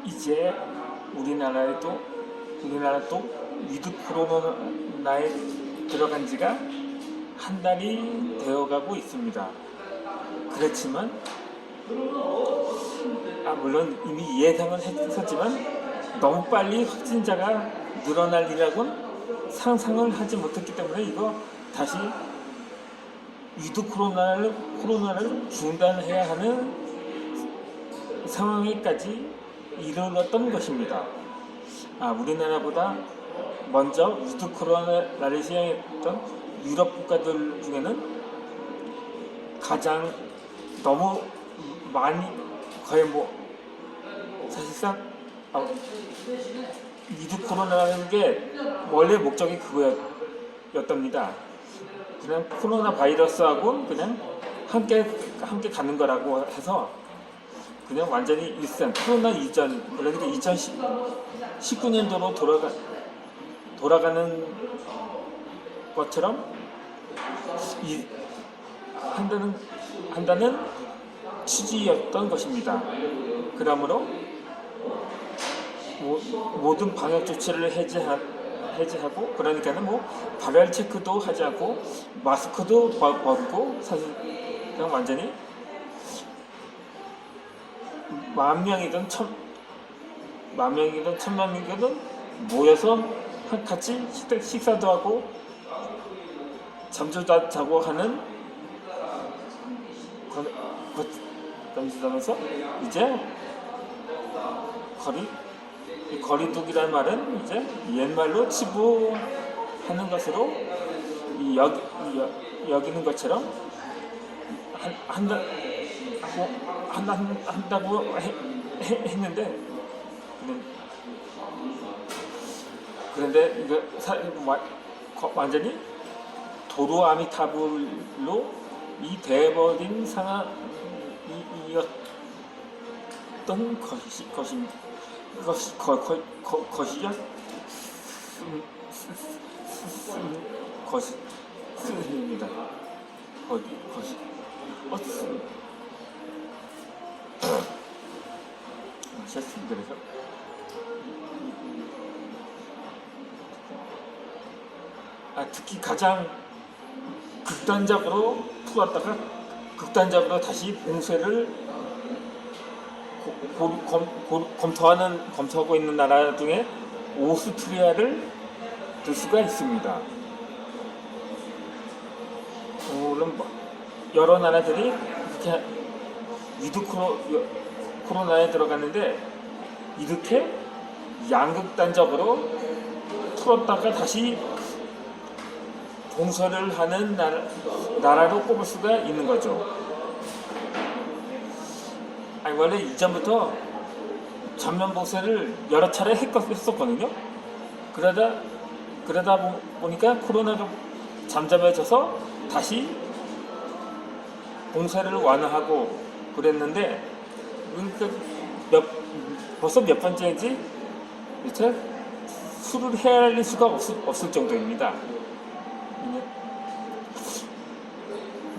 이제 우리나라도 위드 코로나에 들어간 지가 한 달이 되어가고 있습니다. 그렇지만 물론 이미 예상은 했었지만 너무 빨리 확진자가 늘어날이라고는 상상을 하지 못했기 때문에 이거 다시 위드 코로나를 중단해야 하는 상황에까지 이르렀던 것입니다. 우리나라보다 먼저 위드 코로나를 시행했던 유럽 국가들 중에는 가장 너무 많이 거의 사실상 위드 코로나라는 게 원래 목적이 그거였답니다. 그냥 코로나 바이러스하고 그냥 함께 가는 거라고 해서 그냥 완전히 일상 코로나 이전, 그러니까 2019년도로 돌아가는 것처럼 한다는 취지였던 것입니다. 그러므로 모든 방역 조치를 해제하고, 그러니까는 발열 체크도 하지 않고 마스크도 벗고, 사실 그냥 완전히 10,000명이든 1,000명이든 모여서 같이 식사도 하고 잠도 자고 하는 점수하면서 이제 거리두기란 말은 이제 옛말로 치부하는 것으로 여기는 것처럼 한다고 했는데, 그런데 이거 완전히 도루 아미타불로 돼버린 상황이었던 것입니다. 그래서 특히 가장 극단적으로 풀었다가 극단적으로 다시 봉쇄를 검토하고 있는 나라 중에 오스트리아를 들 수가 있습니다. 물론 여러 나라들이 이렇게 위드 코로나에 들어갔는데 이렇게 양극단적으로 풀었다가 다시 봉쇄를 하는 나라로 꼽을 수가 있는 거죠. 원래 이전부터 전면 봉쇄를 여러 차례 했었거든요. 그러다 보니까 코로나가 잠잠해져서 다시 봉쇄를 완화하고 그랬는데, 벌써 몇 번째인지 수를 헤아릴 수가 없을 정도입니다.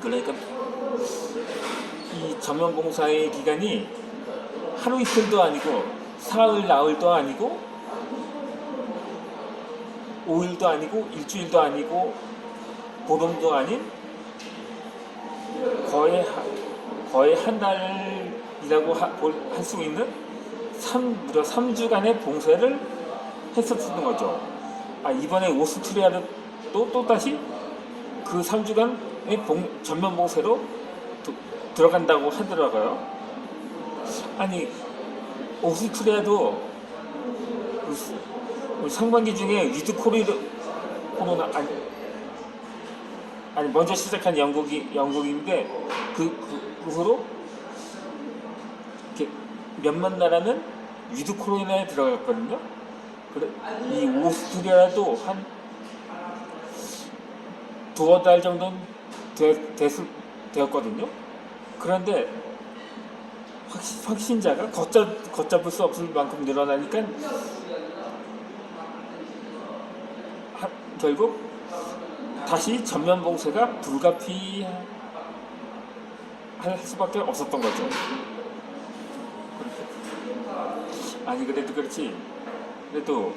그러니까 이 전면 봉쇄의 기간이 하루 이틀도 아니고 사흘 나흘도 아니고 5일도 아니고 일주일도 아니고 보름도 아닌 거의 한 달이라고 할 수 있는 무려 3주간의 봉쇄를 했었던 거죠. 이번에 오스트리아를 또 다시 그 3주간의 전면 봉쇄로 들어간다고 하더라고요. 오스트리아도 상반기 중에 위드 코로나 먼저 시작한 영국인데 그 후로 몇몇 나라는 위드 코로나에 들어갔거든요. 이 오스트리아도 한 두어 달 정도는 되었거든요. 그런데 확진자가 걷잡을 수 없을 만큼 늘어나니까 결국 다시 전면 봉쇄가 불가피할 수밖에 없었던 거죠. 아니 그래도 그렇지. 그래도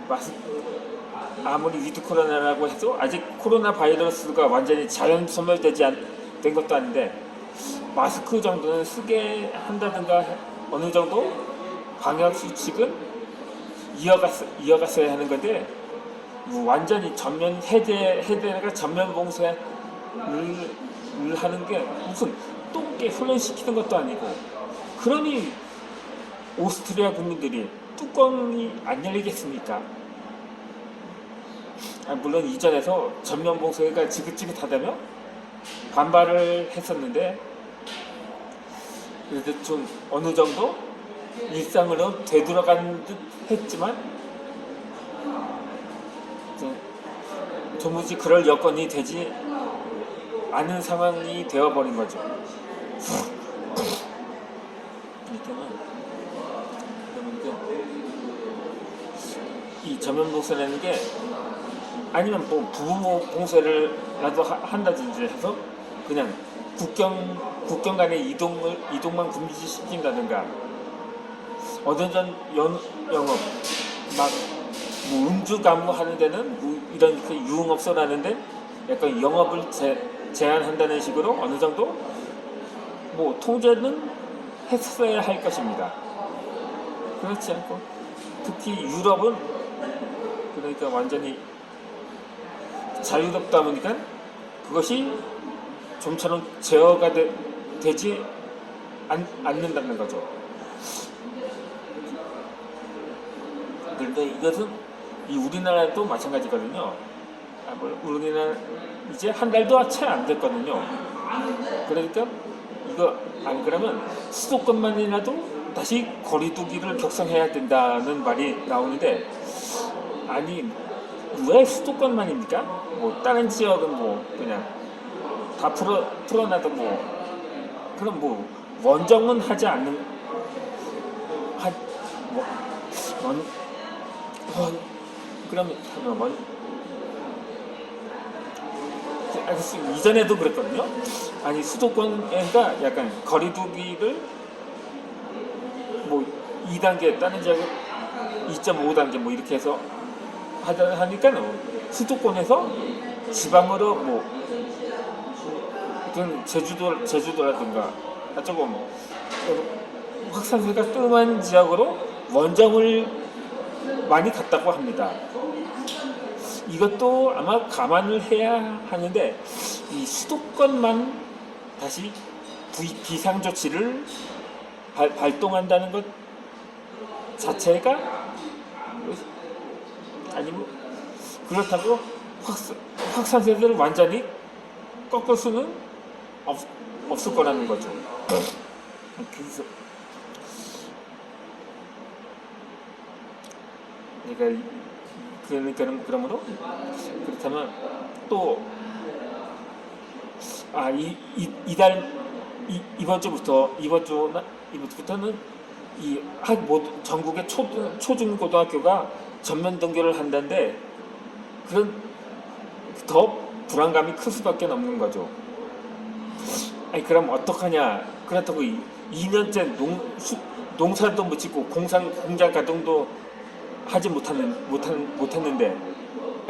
마스 아무리 위드 코로나라고 해도 아직 코로나 바이러스가 완전히 자연 소멸되지 된 것도 아닌데 마스크 정도는 쓰게 한다든가 어느 정도 방역 수칙은 이어갔어야 하는 건데 뭐 완전히 전면 해제가 전면 봉쇄를 하는 게 무슨 똥개 훈련시키는 것도 아니고 그러니 오스트리아 국민들이 뚜껑이 안 열리겠습니까? 물론 이전에서 전면 봉쇄가 지긋지긋하다며 반발을 했었는데 그래도 좀 어느 정도 일상으로 되돌아간 듯 했지만 도무지 그럴 여건이 되지 않은 상황이 되어버린 거죠. 그러니까 이 전면 봉쇄라는 게 아니면 뭐 부부 봉쇄를라도 한다든지 해서 그냥 국경 간의 이동만 금지시킨다든가 어떤 영업 막 뭐 음주 가무 하는 데는 뭐 이런 그 유흥업소라는데 약간 영업을 제한한다는 식으로 어느 정도 뭐 통제는 했어야 할 것입니다. 그렇지 않고 특히 유럽은 그러니까 완전히 자유롭다 보니까 그것이 좀처럼 제어가 되지 않는다는 거죠. 그런데 이것은 이 우리나라도 마찬가지거든요. 우리나라 이제 한 달도 채 안 됐거든요. 그러니까 이거 안 그러면 수도권만이라도 다시 거리두기를 격상해야 된다는 말이 나오는데 아니 왜 수도권만입니까? 뭐 다른 지역은 뭐 그냥 다 풀어놔도 뭐 그럼 뭐 원정은 하지 않는 그러면 이전에도 그랬거든요. 아니 수도권에가 약간 거리두기를 뭐 2단계 다른 지역은 2.5단계 뭐 이렇게 해서 하니까 수도권에서 지방으로 뭐 제주도라든가 조금 확산세가 뜸한 지역으로 원정을 많이 갔다고 합니다. 이것도 아마 감안을 해야 하는데 이 수도권만 다시 비상조치를 발동한다는 것 자체가 아니면 그렇다고 확산세를 완전히 꺾을 수는 없을 거라는 거죠. 그래서 그러므로 그렇다면 또 이번 주부터는 전국의 초중고등학교가 전면 등교를 한다는데 그런 더 불안감이 클 수밖에 없는 거죠. 아니 그럼 어떡하냐? 그렇다고 2년째 농사도 못 짓고 공장 가동도 하지 못했는데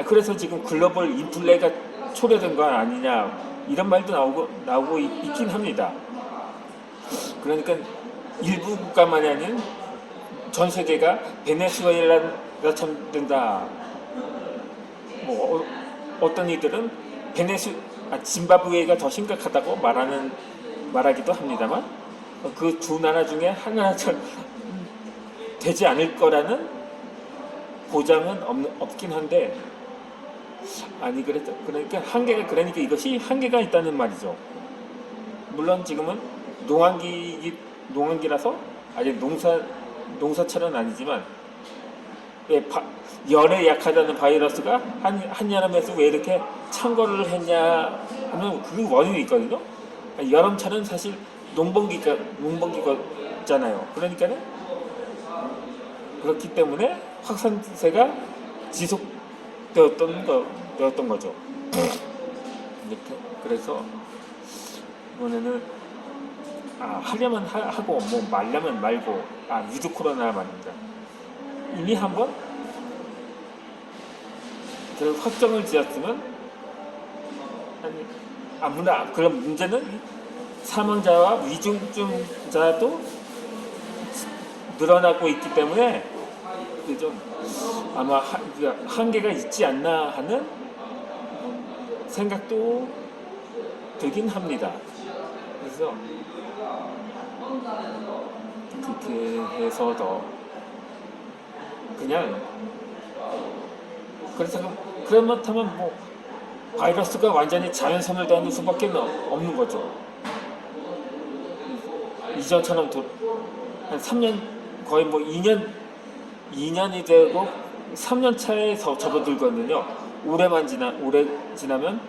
그래서 지금 글로벌 인플레가 초래된 거 아니냐 이런 말도 나오고 있긴 합니다. 그러니까 일부 국가만이 아닌 전 세계가 베네수엘라처럼 된다. 뭐 어떤 이들은 짐바브웨가 더 심각하다고 말하기도 합니다만 그 두 나라 중에 하나처럼 되지 않을 거라는 보장은 없긴 한데 그러니까 이것이 한계가 있다는 말이죠. 물론 지금은 농한기라서 아직 농사철은 아니지만 열에 약하다는 바이러스가 한여름에서 왜 이렇게 창궐을 했냐 하면 그 원인이 있거든요. 여름철은 사실 농번기잖아요. 그러니까는 그렇기 때문에 확산세가 지속되었던 거죠. 이렇게 그래서 이번에는 하려면 하고 뭐 말려면 말고 위드 코로나 말입니다. 이미 한번 그 확정을 지었으면 아무나 그런 문제는 사망자와 위중증자도 늘어나고 있기 때문에 좀 아마 한계가 있지 않나 하는 생각도 들긴 합니다. 그래서 그렇게 해서 더 그냥 그래서 그렇다면 뭐 바이러스가 완전히 자연선을 다는 수밖에 없는 거죠. 이전처럼 한 3년 거의 뭐 2년이 되고 3년 차에 접어들거든요. 오래 지나면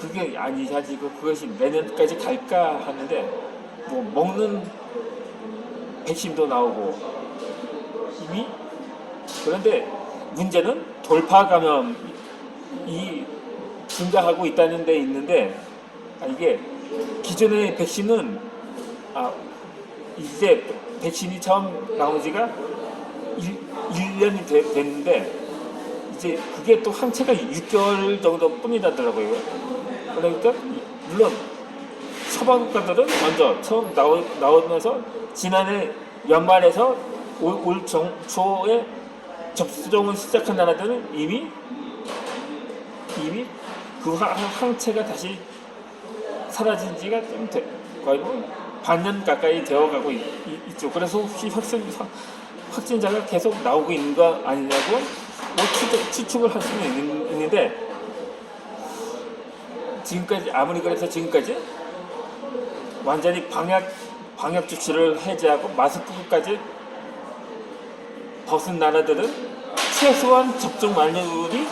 그게 아니가지고 그것이 내년까지 갈까 하는데 뭐 먹는 백신도 나오고 이미 그런데 문제는 돌파 감염이 증가하고 있다는 데 있는데 이게 기존의 백신은 이제 백신이 처음 나온 지가 1년이 됐는데 이제 그게 또 항체가 6개월 정도 뿐이라더라고요. 그러니까 물론 처방과들은 먼저 처음 나오면서 지난해 연말에서 올 초에 접종을 시작한 나라들은 이미 그 항체가 다시 사라진 지가 좀 거의 뭐 반년 가까이 되어가고 있죠. 그래서 혹시 확진자가 계속 나오고 있는 거 아니냐고 뭐 추측을 할 수는 있는데 지금까지 아무리 그래서 지금까지 완전히 방역 조치를 해제하고 마스크까지 벗은 나라들은 최소한 접종 완료율이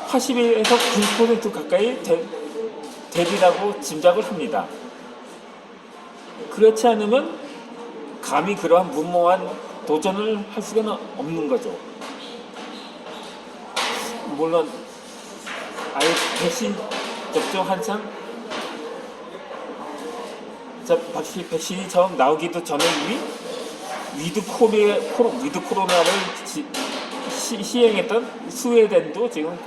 80에서 90% 가까이 되리라고 짐작을 합니다. 그렇지 않으면 감히 그러한 무모한 도전을 할 수가 없는 거죠. 물론 아예 백신 접종 한창 백신이 처음 나오기도 전에 이미 위드 코로나를 시행했던 스웨덴도 지금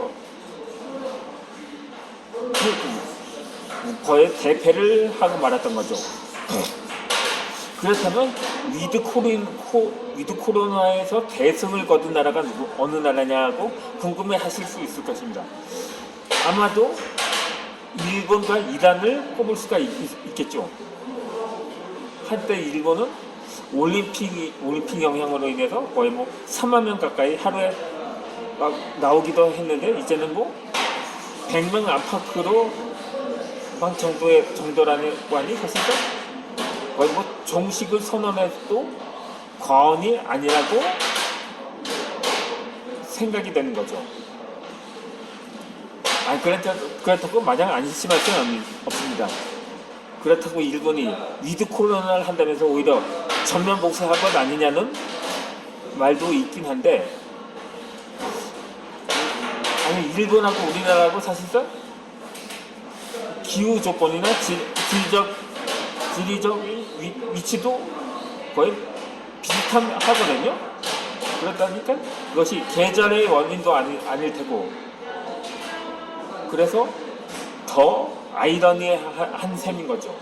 거의 대패를 하고 말았던 거죠. 그렇다면 위드 코로나에서 대승을 거둔 나라가 어느 나라냐고 궁금해하실 수 있을 것입니다. 아마도 일본과 이란을 꼽을 수가 있겠죠. 한때 일본은 올림픽 영향으로 인해서 거의 뭐 3만 명 가까이 하루에 막 나오기도 했는데 이제는 뭐 100명 안팎으로 정도라고 하니 사실상 거의 뭐 종식을 선언해도 과언이 아니라고 생각이 되는 거죠. 그렇다고 마냥 안심할 수는 없습니다. 그렇다고 일본이 위드 코로나를 한다면서 오히려 전면 봉쇄한 것 아니냐는 말도 있긴 한데 일본하고 우리나라하고 사실상 기후 조건이나 지리적 위치도 거의 비슷하거든요. 그렇다니까 그것이 계절의 원인도 아닐 테고 그래서 더 아이러니한 셈인 거죠.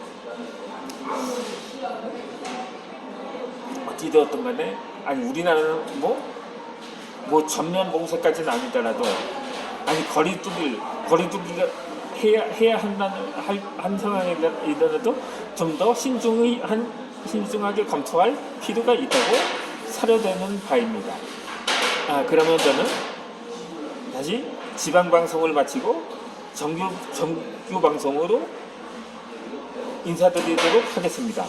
어찌되었든 간에 우리나라는 뭐 전면 봉쇄까지는 아니더라도 거리두기가 해야 한 상황이더라도 좀 더 신중하게 검토할 필요가 있다고 사료되는 바입니다. 그러면 저는 다시 지방 방송을 마치고 정규 방송으로 인사드리도록 하겠습니다.